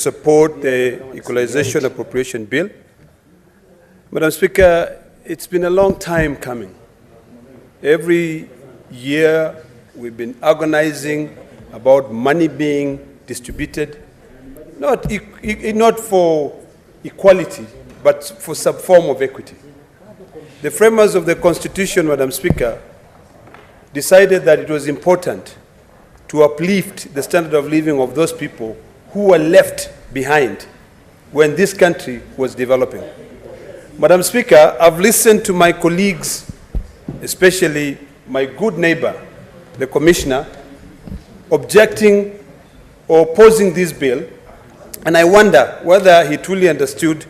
Support the equalization appropriation bill. Madam Speaker, it's been a long time coming. Every year we've been agonizing about money being distributed, not for equality, but for some form of equity. The framers of the Constitution, Madam Speaker, decided that it was important to uplift the standard of living of those people who were left behind when this country was developing. Madam Speaker, I've listened to my colleagues, especially my good neighbor, the Commissioner, objecting or opposing this bill, and I wonder whether he truly understood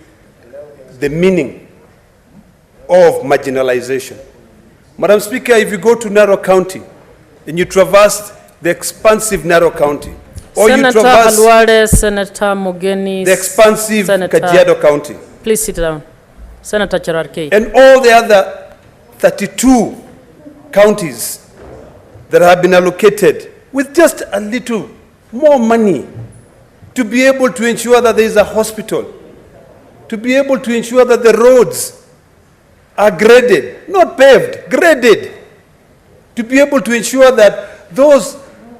the meaning of marginalization. Madam Speaker, if you go to Narok County and you traverse the expansive Narok County, or Senator you traverse Halwale, Senator Mogeni, the expansive Kajiado County. Please sit down. Senator Cherarkei. And all the other 32 counties that have been allocated with just a little more money to be able to ensure that there is a hospital, to be able to ensure that the roads are graded, not paved, graded, to be able to ensure that those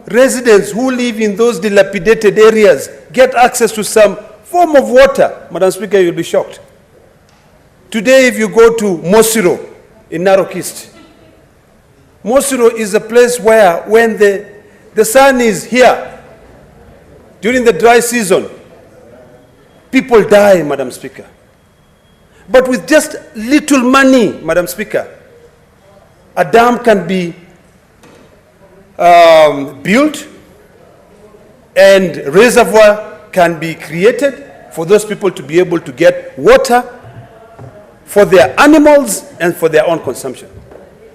residents who live in those dilapidated areas get access to some form of water. Madam Speaker, you'll be shocked. Today, if you go to Mosiro in Narok East, Mosiro is a place where when the sun is here, during the dry season, people die, Madam Speaker. But with just little money, Madam Speaker, a dam can be built and reservoir can be created for those people to be able to get water for their animals and for their own consumption.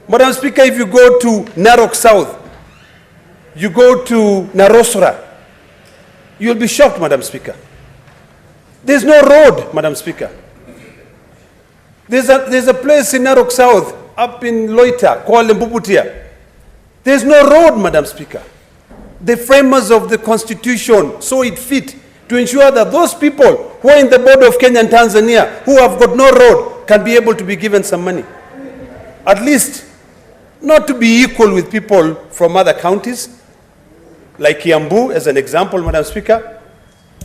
Madam Speaker, if you go to Narok South, you go to Narosora, you'll be shocked, Madam Speaker. There's no road, Madam Speaker. There's a place in Narok South, up in Loita, called Mpuputia. There's no road, Madam Speaker. The framers of the Constitution saw it fit to ensure that those people who are in the border of Kenya and Tanzania, who have got no road, can be able to be given some money. At least, not to be equal with people from other counties, like Kiambu, as an example, Madam Speaker.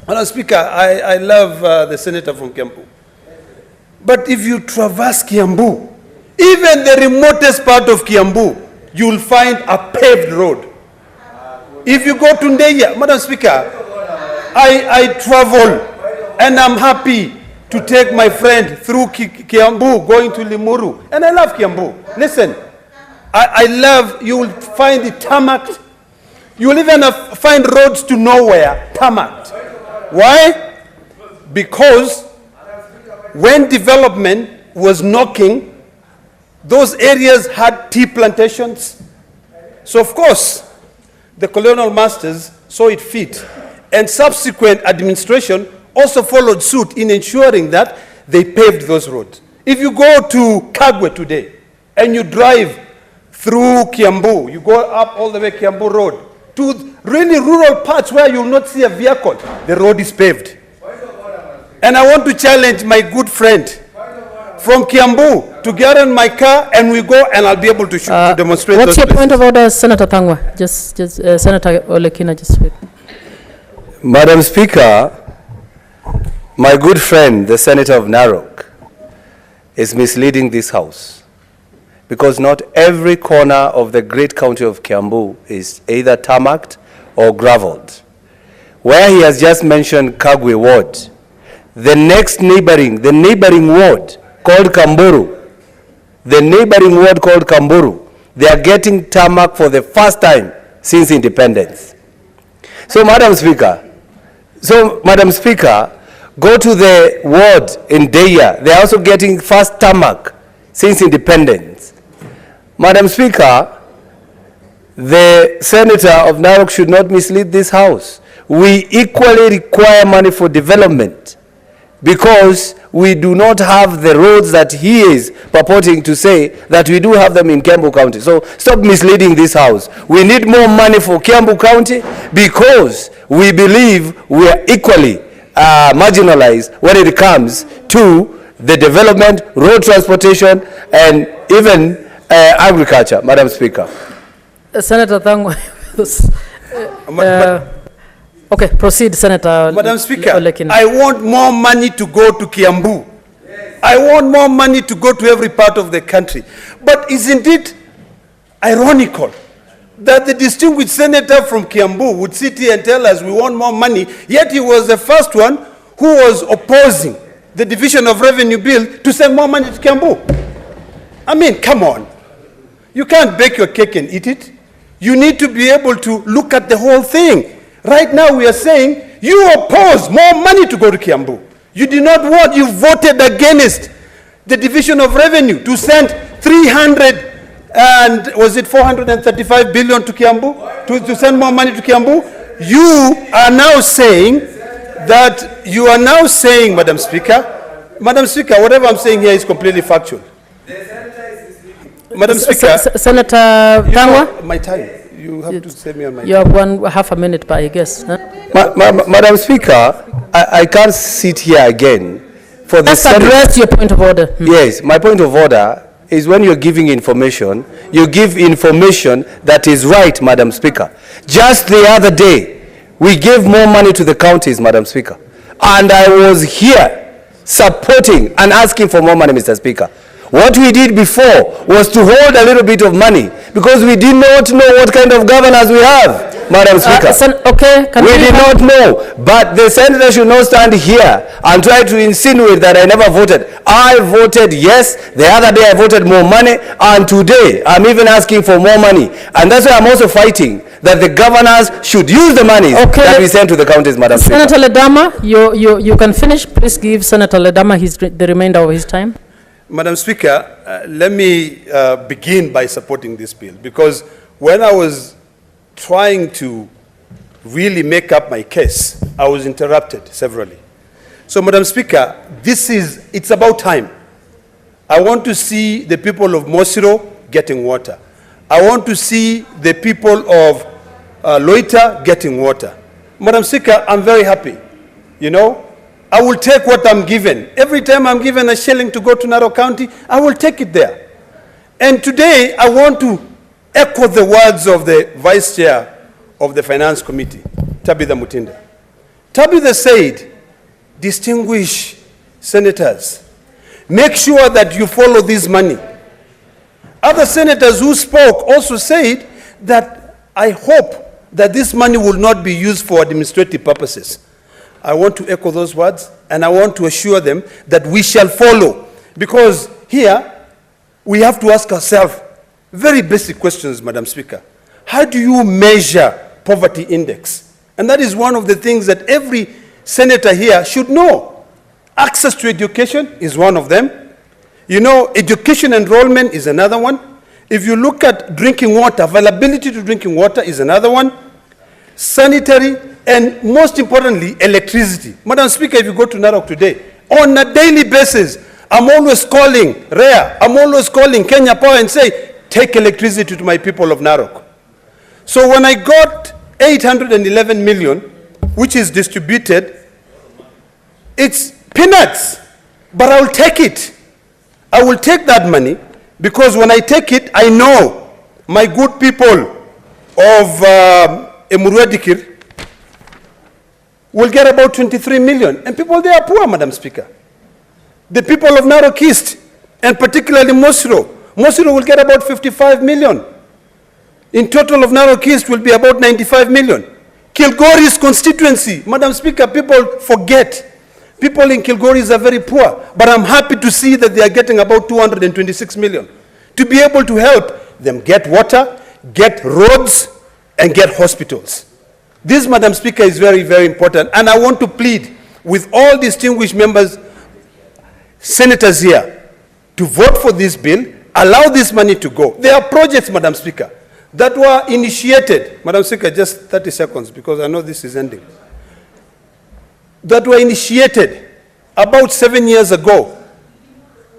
Madam Speaker, I love the senator from Kiambu. But if you traverse Kiambu, even the remotest part of Kiambu, you will find a paved road. If you go to Ndeya, Madam Speaker, I travel and I'm happy to take my friend through Kiambu, going to Limuru. And I love Kiambu. Listen, I love, you will find it tarmacked. You will even find roads to nowhere tarmacked. Why? Because when development was knocking, those areas had tea plantations. So of course, the colonial masters saw it fit. And subsequent administration also followed suit in ensuring that they paved those roads. If you go to Kagwe today, and you drive through Kiambu, you go up all the way Kiambu Road, to really rural parts where you will not see a vehicle, the road is paved. And I want to challenge my good friend from Kiambu to get in my car and we go, and I'll be able to demonstrate. What's your places. point of order, Senator Thangwa? Just Senator Kina, just wait. Madam Speaker, my good friend, the Senator of Narok, is misleading this House, because not every corner of the great county of Kiambu is either tarmacked or graveled. Where he has just mentioned Kagwe Ward, the neighboring ward called Kamburu, they are getting tarmac for the first time since independence. So, Madam Speaker, go to the ward in Deya. They are also getting first tarmac since independence. Madam Speaker, the Senator of Narok should not mislead this House. We equally require money for development, because we do not have the roads that he is purporting to say that we do have them in Kiambu County. So stop misleading this House. We need more money for Kiambu County because we believe we are equally marginalized when it comes to the development, road transportation, and even agriculture, Madam Speaker. Senator Thangwa. Okay, proceed, Senator. Madam Speaker, Olekina. I want more money to go to Kiambu. I want more money to go to every part of the country. But isn't it ironical that the distinguished senator from Kiambu would sit here and tell us we want more money, yet he was the first one who was opposing the division of revenue bill to send more money to Kiambu? I mean, come on. You can't bake your cake and eat it. You need to be able to look at the whole thing. Right now we are saying you oppose more money to go to Kiambu. You did not want, you voted against the division of revenue to send 435 billion to Kiambu, to send more money to Kiambu. You are now saying that, Madam Speaker, whatever I'm saying here is completely factual. Madam Speaker, Senator Thangwa, my time. You have to save me on my time. you have half a minute, I guess. Huh? Madam Speaker, I can't sit here again for the Just address your point of order. Yes, my point of order is when you're giving information, you give information that is right, Madam Speaker. Just the other day, we gave more money to the counties, Madam Speaker. And I was here supporting and asking for more money, Mr. Speaker. What we did before was to hold a little bit of money because we did not know what kind of governors we have, Madam Speaker. We did not know. But the senator should not stand here and try to insinuate that I never voted. I voted yes. The other day I voted more money. And today I'm even asking for more money. And that's why I'm also fighting that the governors should use the money that we send to the counties, Madam Speaker. Senator Ledama, you can finish. Please give Senator Ledama the remainder of his time. Madam Speaker, let me begin by supporting this bill, because when I was trying to really make up my case, I was interrupted severally. So, Madam Speaker, it's about time. I want to see the people of Mosiro getting water. I want to see the people of Loita getting water. Madam Speaker, I'm very happy. You know, I will take what I'm given. Every time I'm given a shilling to go to Narok County, I will take it there. And today, I want to echo the words of the Vice Chair of the Finance Committee, Tabitha Mutinda. Tabitha said, distinguished senators, make sure that you follow this money. Other senators who spoke also said that I hope that this money will not be used for administrative purposes. I want to echo those words, and I want to assure them that we shall follow. Because here, we have to ask ourselves very basic questions, Madam Speaker. How do you measure poverty index? And that is one of the things that every senator here should know. Access to education is one of them. You know, education enrollment is another one. If you look at drinking water, availability to drinking water is another one. Sanitary, and most importantly, electricity. Madam Speaker, if you go to Narok today, on a daily basis, I'm always calling REA, I'm always calling Kenya Power and say, take electricity to my people of Narok. So when I got 811 million, which is distributed, it's peanuts, but I'll take it. I will take that money, because when I take it, I know my good people of Emuruadikir will get about 23 million. And people there are poor, Madam Speaker. The people of Narok East, and particularly Mosiro will get about 55 million. In total of Narok East will be about 95 million. Kilgore's constituency, Madam Speaker, people forget. People in Kilgore's are very poor, but I'm happy to see that they are getting about 226 million to be able to help them get water, get roads, and get hospitals. This, Madam Speaker, is very, very important, and I want to plead with all distinguished members, senators here, to vote for this bill, allow this money to go. There are projects, Madam Speaker, that were initiated. Madam Speaker, just 30 seconds, because I know this is ending. That were initiated about 7 years ago,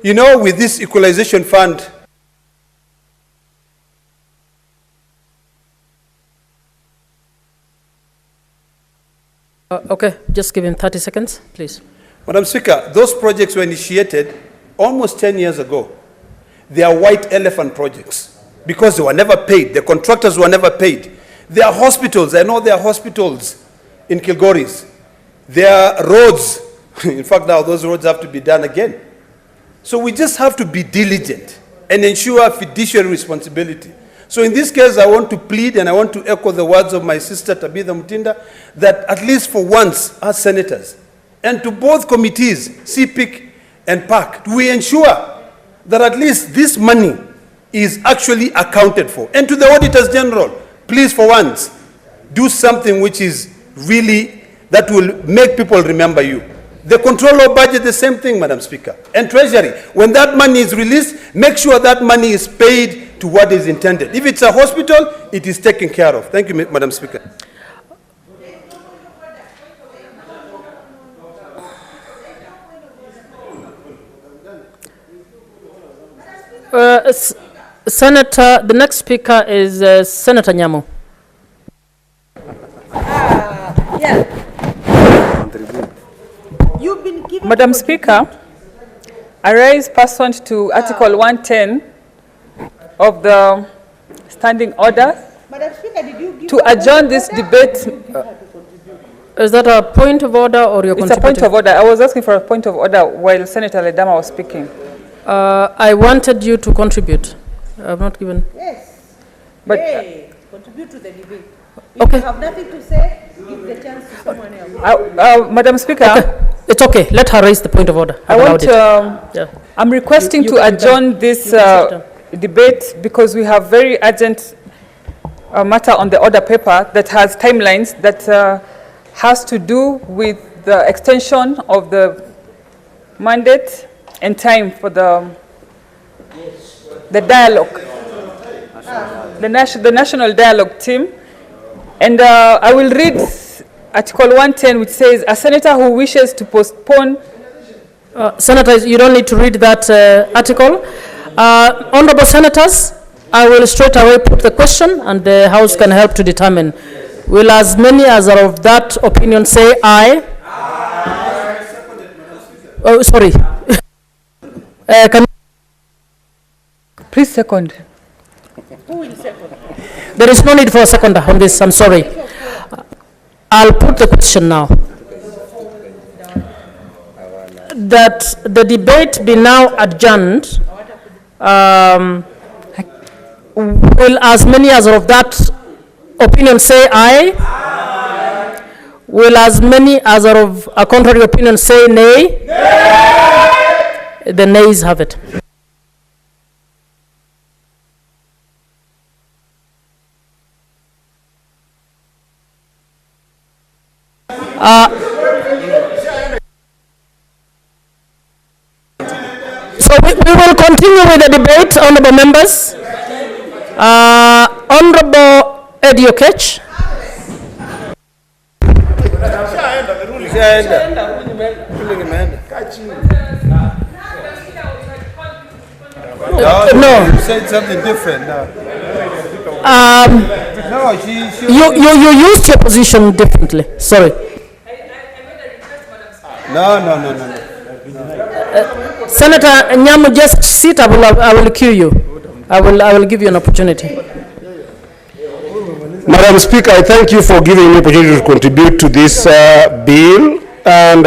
you know, with this equalization fund. Okay, just give him 30 seconds, please. Madam Speaker, those projects were initiated almost 10 years ago. They are white elephant projects because they were never paid. The contractors were never paid. There are hospitals. I know there are hospitals in Kilgoris. There are roads. In fact, now those roads have to be done again. So we just have to be diligent and ensure fiduciary responsibility. So in this case, I want to plead and I want to echo the words of my sister Tabitha Mutinda that at least for once, as senators, and to both committees, CPIC and PAC, we ensure that at least this money is actually accounted for. And to the auditors general, please for once, do something which is really, that will make people remember you. The controller of budget, the same thing, Madam Speaker. And Treasury, when that money is released, make sure that money is paid to what is intended. If it's a hospital, it is taken care of. Thank you, Madam Speaker. Senator, the next speaker is Senator Nyamu. Madam Speaker, I raise pursuant to Article 110 of the Standing Order to adjourn this debate. Is that a point of order or your It's a point of order. I was asking for a point of order while Sen.Ledama was speaking. I wanted you to contribute. I have not given. Yes. But contribute to the debate. If Okay. you have nothing to say, give the chance to someone else. Madam Speaker, Okay. It's okay. Let her raise the point of order. I want. Yeah. I'm requesting You to can adjourn this sit down. debate because we have very urgent matter on the order paper that has timelines that has to do with the extension of the mandate and time for the dialogue, the national dialogue team. And I will read Article 110, which says, a senator who wishes to postpone. Senator, you don't need to read that article. Honorable senators, I will straight away put the question and the House can help to determine. Will as many as are of that opinion say aye? Aye. Oh, sorry. Can Please second. Who will second? There is no need for a second on this, I'm sorry. I'll put the question now. That the debate be now adjourned. Will as many as are of that opinion say aye? Aye. Will as many as are of a contrary opinion say nay? Nay. The nays have it. So we will continue with the debate, honorable members. Honorable Eddie Okech. No. You said something different now. No, You used your position differently. Sorry. No. Senator Nyamu, just sit. I will cue you. I will give you an opportunity. Madam Speaker, I thank you for giving me opportunity to contribute to this bill. And